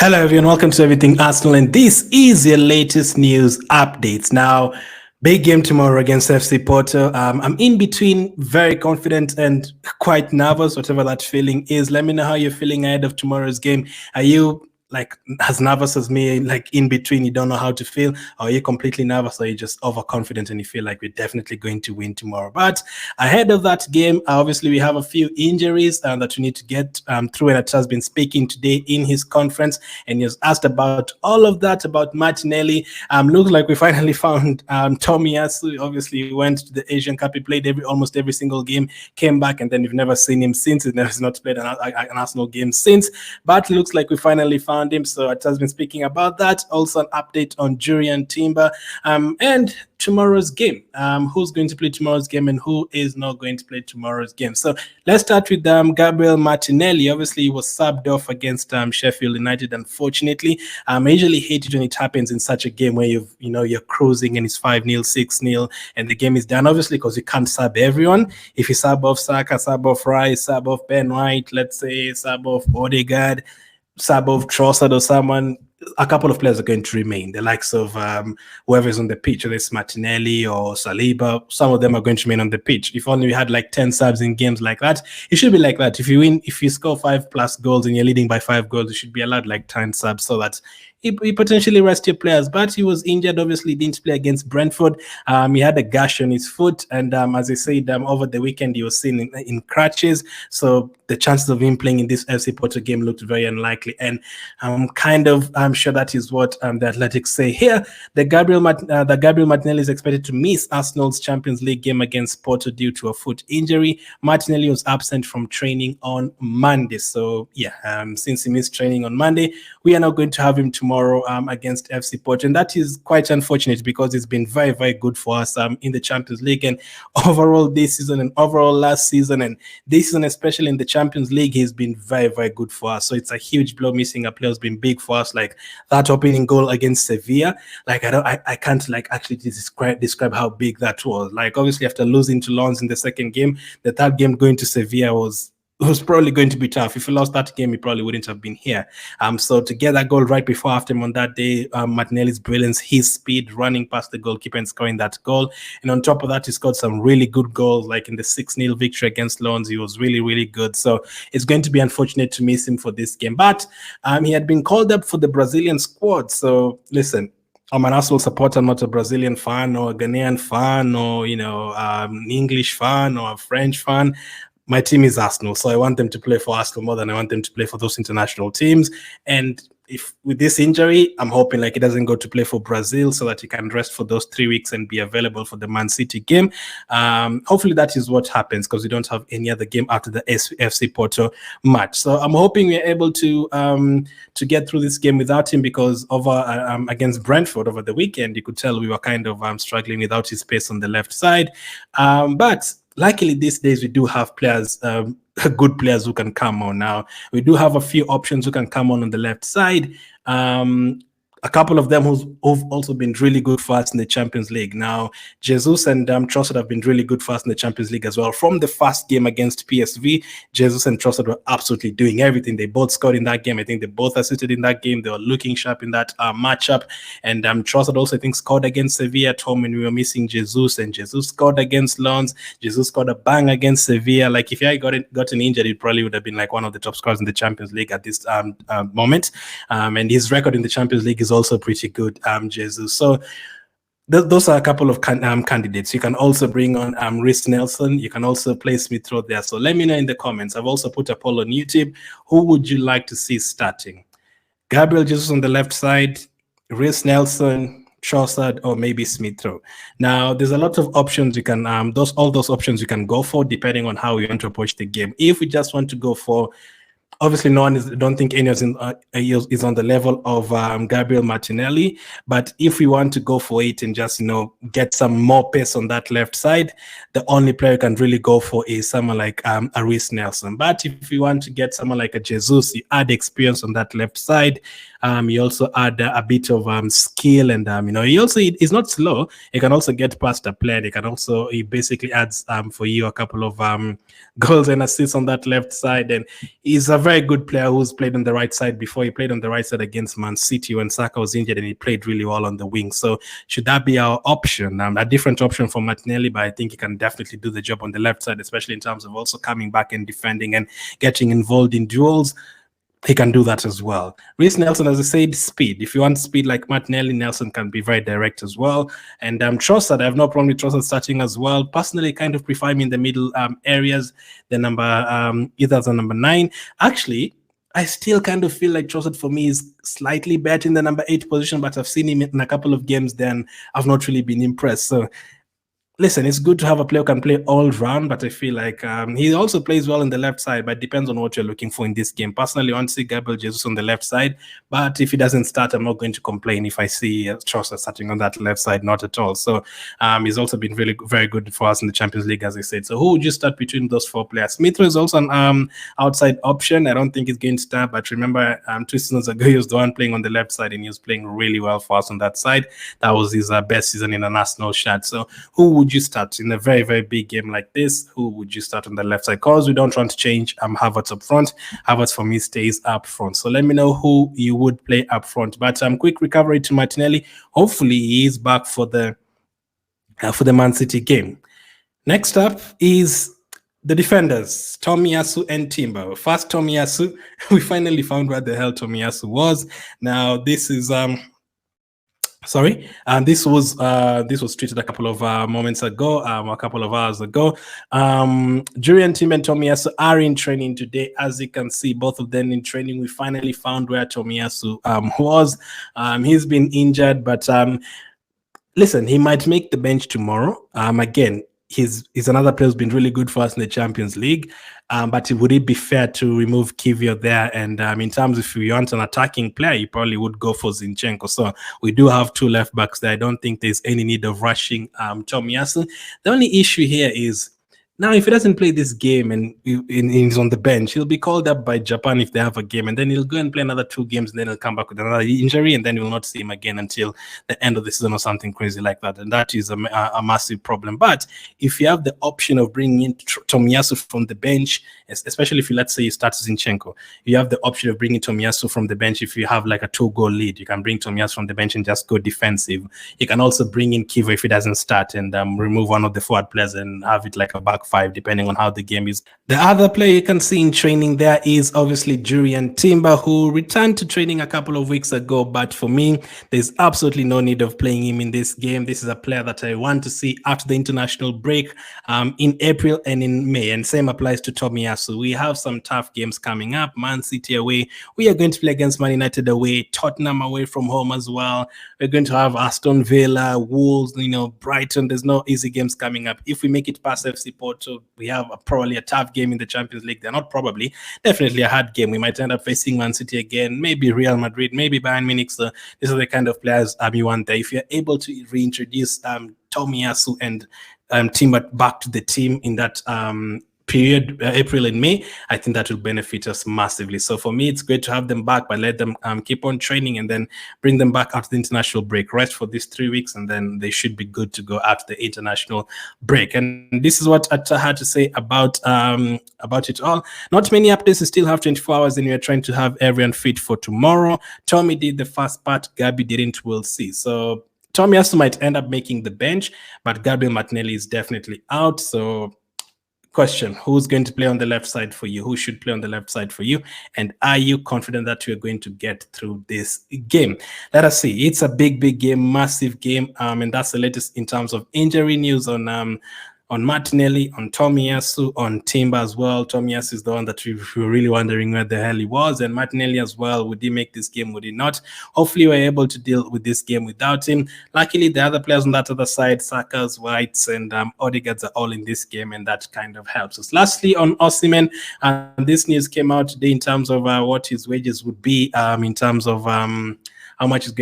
Hello, everyone. Welcome to Everything Arsenal, and this is your latest news updates. Now, big game tomorrow against FC Porto. I'm in between very confident and quite nervous, whatever that feeling is. Let me know how you're feeling ahead of tomorrow's game. Are you like as nervous as me, like in between, you don't know how to feel, or are you completely nervous, or are you just overconfident and you feel like we're definitely going to win tomorrow? But ahead of that game, obviously we have a few injuries that we need to get through, and it has been speaking today in his conference, and he was asked about all of that, about Martinelli. Looks like we finally found Tomiyasu. Obviously he went to the Asian Cup, he played almost every single game, came back, and then we've never seen him since. He's not played an Arsenal game since, but looks like we finally found him. So it has been speaking about that. Also an update on Jurrien Timber and tomorrow's game. Who's going to play tomorrow's game and who is not going to play tomorrow's game. So let's start with Gabriel Martinelli. Obviously, he was subbed off against Sheffield United, unfortunately. I usually hate it when it happens in such a game where you're cruising and it's 5-0, 6-0, and the game is done, obviously, because you can't sub everyone. If you sub off Saka, sub off Rice, sub off Ben White, let's say sub off Odegaard, sub of Trossard or someone, a couple of players are going to remain. The likes of whoever's on the pitch, whether it's Martinelli or Saliba, some of them are going to remain on the pitch. If only we had like 10 subs in games like that, it should be like that. If you score 5+ goals and you're leading by 5 goals, you should be allowed like 10 subs so that he potentially rest your players. But he was injured, obviously didn't play against Brentford. He had a gash on his foot, and as I said, over the weekend he was seen in crutches, so the chances of him playing in this FC Porto game looked very unlikely, and I'm sure that is what the Athletics say here. The Gabriel Martinelli is expected to miss Arsenal's Champions League game against Porto due to a foot injury. Martinelli was absent from training on Monday, so yeah, since he missed training on Monday, we are not going to have him tomorrow against FC Porto, and that is quite unfortunate because it's been very, very good for us in the Champions League, and overall this season and overall last season, and this season especially in the Champions League, he's been very, very good for us. So it's a huge blow. Missing a player has been big for us. Like that opening goal against Sevilla, like I can't like actually describe how big that was. Like obviously after losing to Lens in the second game, the third game going to Sevilla was probably going to be tough. If he lost that game, he probably wouldn't have been here. So to get that goal right before halftime on that day, Martinelli's brilliance, his speed, running past the goalkeeper and scoring that goal. And on top of that, he scored some really good goals, like in the 6-0 victory against Lens. He was really, really good. So it's going to be unfortunate to miss him for this game. But he had been called up for the Brazilian squad. So listen, I'm an Arsenal supporter. I'm not a Brazilian fan or a Ghanaian fan or, English fan or a French fan. My team is Arsenal, so I want them to play for Arsenal more than I want them to play for those international teams. And if with this injury, I'm hoping like he doesn't go to play for Brazil so that he can rest for those 3 weeks and be available for the Man City game. Hopefully that is what happens because we don't have any other game after the FC Porto match. So I'm hoping we're able to get through this game without him, because over against Brentford over the weekend, you could tell we were kind of struggling without his space on the left side. But luckily, these days we do have players, good players who can come on. Now we do have a few options who can come on the left side. A couple of them who've also been really good for us in the Champions League. Now, Jesus and Trossard have been really good for us in the Champions League as well. From the first game against PSV, Jesus and Trossard were absolutely doing everything. They both scored in that game. I think they both assisted in that game. They were looking sharp in that matchup. And Trossard also, I think, scored against Sevilla at home when we were missing Jesus. And Jesus scored against Lens. Jesus scored a bang against Sevilla. Like, if he had gotten injured, he probably would have been like one of the top scorers in the Champions League at this moment. And his record in the Champions League is also pretty good, Jesus. So those are a couple of candidates. You can also bring on Reece Nelson. You can also play Smith Rowe there. So let me know in the comments. I've also put a poll on YouTube. Who would you like to see starting? Gabriel Jesus on the left side, Reece Nelson, Trossard, or maybe Smith Rowe. Now, there's a lot of options you can all those options you can go for depending on how you want to approach the game. If we just want to go for, obviously, don't think anyone is on the level of Gabriel Martinelli. But if we want to go for it and just, get some more pace on that left side, the only player you can really go for is someone like a Reece Nelson. But if you want to get someone like a Jesus, you add experience on that left side, He also add a bit of skill, and he's not slow. He can also get past a player. He basically adds for you a couple of goals and assists on that left side, and he's a very good player who's played on the right side before. He played on the right side against Man City when Saka was injured, and he played really well on the wing. So should that be our option? A different option for Martinelli, but I think he can definitely do the job on the left side, especially in terms of also coming back and defending and getting involved in duels. He can do that as well. Reece Nelson, as I said, speed. If you want speed like Martinelli, Nelson can be very direct as well. And Trossard, I have no problem with Trossard starting as well. Personally, kind of prefer him in the middle areas, the either as a number 9. Actually, I still kind of feel like Trossard for me is slightly better in the number 8 position, but I've seen him in a couple of games, then I've not really been impressed. So listen, it's good to have a player who can play all round, but I feel like he also plays well on the left side, but it depends on what you're looking for in this game. Personally, I want to see Gabriel Jesus on the left side, but if he doesn't start, I'm not going to complain if I see Trossard starting on that left side, not at all. So he's also been really very good for us in the Champions League, as I said. So who would you start between those 4 players? Smith is also an outside option. I don't think he's going to start, but remember 2 seasons ago, he was the one playing on the left side, and he was playing really well for us on that side. That was his best season in an Arsenal shirt. So who would you start in a very, very big game like this? Who would you start on the left side? Because we don't want to change Havertz up front. Havertz for me stays up front. So let me know who you would play up front. But quick recovery to Martinelli. Hopefully he is back for the Man City game. Next up is the defenders, Tomiyasu and Timber. First, Tomiyasu. We finally found where the hell Tomiyasu was. Now this is this was tweeted a couple of moments ago, a couple of hours ago. Jurrien, Tim, and Tomiyasu are in training today. As you can see, both of them in training. We finally found where Tomiyasu was. He's been injured, but listen, he might make the bench tomorrow. Again, he's another player who's been really good for us in the Champions League. But would it be fair to remove Kiwior there? And in terms of if you want an attacking player, you probably would go for Zinchenko. So we do have 2 left backs there. I don't think there's any need of rushing Tomiyasu. The only issue here is, now, if he doesn't play this game and he's on the bench, he'll be called up by Japan if they have a game, and then he'll go and play another 2 games, and then he'll come back with another injury, and then you'll not see him again until the end of the season or something crazy like that. And that is a massive problem. But if you have the option of bringing in Tomiyasu from the bench, especially if let's say you start Zinchenko, you have the option of bringing Tomiyasu from the bench. If you have like a 2-goal lead, you can bring Tomiyasu from the bench and just go defensive. You can also bring in Kiwior if he doesn't start, and remove one of the forward players and have it like a back 5, depending on how the game is. The other player you can see in training there is obviously Jurrien Timber, who returned to training a couple of weeks ago. But for me, there's absolutely no need of playing him in this game. This is a player that I want to see after the international break in April and in May. And same applies to Tomiyasu. We have some tough games coming up. Man City away. We are going to play against Man United away. Tottenham away from home as well. We're going to have Aston Villa, Wolves, Brighton. There's no easy games coming up. If we make it past FC Porto, we have probably a tough game in the Champions League. They're not probably, definitely a hard game. We might end up facing Man City again, maybe Real Madrid, maybe Bayern Munich. So these are the kind of players you want there. If you're able to reintroduce Tomiyasu and Timber back to the team in that period, April and May, I think that will benefit us massively. So for me, it's great to have them back, but let them keep on training and then bring them back after the international break. Rest for these 3 weeks, and then they should be good to go after the international break. And this is what I had to say about it all. Not many updates. We still have 24 hours, and we are trying to have everyone fit for tomorrow. Tommy did the first part. Gabby didn't. We'll see. So Tomiyasu might end up making the bench, but Gabriel Martinelli is definitely out. So question, who's going to play on the left side for you? Who should play on the left side for you? And are you confident that you're going to get through this game? Let us see. It's a big game, massive game. And that's the latest in terms of injury news on Martinelli, on Tomiyasu, on Timber as well. Tomiyasu is the one that we were really wondering where the hell he was. And Martinelli as well. Would he make this game? Would he not? Hopefully we're able to deal with this game without him. Luckily, the other players on that other side, Saka's, Whites, and Odegaard's are all in this game, and that kind of helps us. Lastly, on Osimhen, this news came out today in terms of what his wages would be, in terms of how much is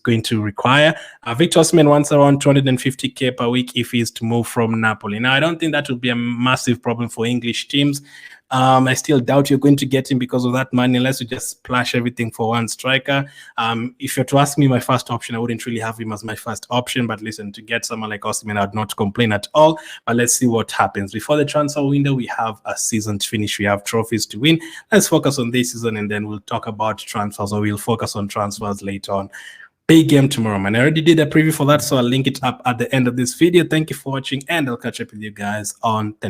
going to require. Victor Osimhen wants around 250k per week if he's to move from Napoli. Now, I don't think that would be a massive problem for English teams. I still doubt you're going to get him because of that money, unless you just splash everything for one striker. If you're to ask me my first option, I wouldn't really have him as my first option. But listen, to get someone like Osimhen, I'd not complain at all. But let's see what happens. Before the transfer window, we have a season to finish. We have trophies to win. Let's focus on this season, and then we'll talk about transfers, or we'll focus on transfers later on. Big game tomorrow, man. I already did a preview for that, so I'll link it up at the end of this video. Thank you for watching, and I'll catch up with you guys on the